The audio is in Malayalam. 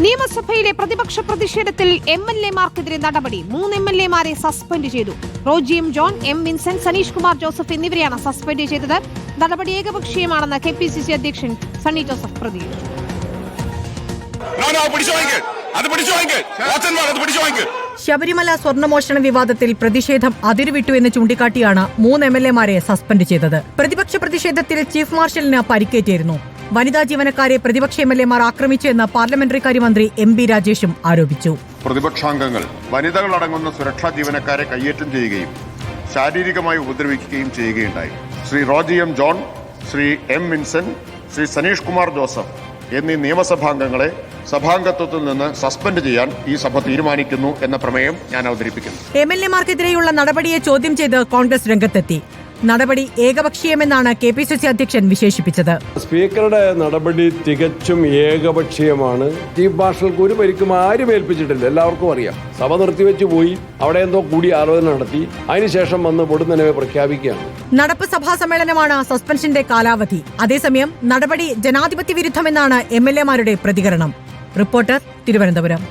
നിയമസഭയിലെ പ്രതിപക്ഷ പ്രതിഷേധത്തിൽ MLA-മാർക്കെതിരെ നടപടി. 3 MLA-മാരെ സസ്പെൻഡ് ചെയ്തു. Roji M John, M Vincent, Saneesh Kumar Joseph എന്നിവരെയാണ് സസ്പെൻഡ് ചെയ്തത്. നടപടി ഏകപക്ഷീയമാണെന്ന് KPCC അധ്യക്ഷൻ സണ്ണി ജോസഫ് പ്രതികരിച്ചു. ശബരിമല സ്വർണ്ണമോഷണ വിവാദത്തിൽ പ്രതിഷേധം അതിരുവിട്ടു എന്ന് ചൂണ്ടിക്കാട്ടിയാണ് 3 MLA-മാരെ സസ്പെൻഡ് ചെയ്തത്. പ്രതിപക്ഷ പ്രതിഷേധത്തിൽ ചീഫ് മാർഷലിന് പരിക്കേറ്റിരുന്നു. വനിതാ ജീവനക്കാരെ പ്രതിപക്ഷ MLA-മാർ ആക്രമിച്ചു എന്ന് പാർലമെന്ററി കാര്യമന്ത്രി MB രാജേഷും ആരോപിച്ചു. പ്രതിപക്ഷാംഗങ്ങൾ വനിതകളടങ്ങുന്ന സുരക്ഷാ ജീവനക്കാരെ കയ്യേറ്റം ചെയ്യുകയും ശാരീരികമായി ഉപദ്രവിക്കുകയും ചെയ്യുകയുണ്ടായി. Shri Roji M John, Shri M Vincent, Shri Saneesh Kumar Joseph എന്നീ നിയമസഭാംഗങ്ങളെ സഭാംഗത്വത്തിൽ നിന്ന് സസ്പെൻഡ് ചെയ്യാൻ ഈ സഭ തീരുമാനിക്കുന്നു എന്ന പ്രമേയം ഞാൻ അവതരിപ്പിക്കുന്നു. MLA-മാർക്കെതിരെയുള്ള നടപടിയെ ചോദ്യം ചെയ്ത് കോൺഗ്രസ് രംഗത്തെത്തി. നടപടി ഏകപക്ഷീയമെന്നാണ് KPCC അധ്യക്ഷൻ വിശേഷിപ്പിച്ചത്. സ്പീക്കറുടെ നടപടി തികച്ചും ഏകപക്ഷീയമാണ്. ചീഫ് മാർഷൽക്ക് ഒരു പരിക്കും ആരും ഏൽപ്പിച്ചിട്ടില്ല, എല്ലാവർക്കും അറിയാം. സഭ നിർത്തിവെച്ച് പോയി അവിടെ എന്തോ കൂടി ആലോചന നടത്തി, അതിനുശേഷം വന്ന് പൊടുന്നനവെ പ്രഖ്യാപിക്കുകയാണ്. നടപ്പ് സഭാ സമ്മേളനമാണ് സസ്പെൻഷന്റെ കാലാവധി. അതേസമയം നടപടി ജനാധിപത്യ വിരുദ്ധമെന്നാണ് MLA-മാരുടെ പ്രതികരണം. റിപ്പോർട്ടർ, തിരുവനന്തപുരം.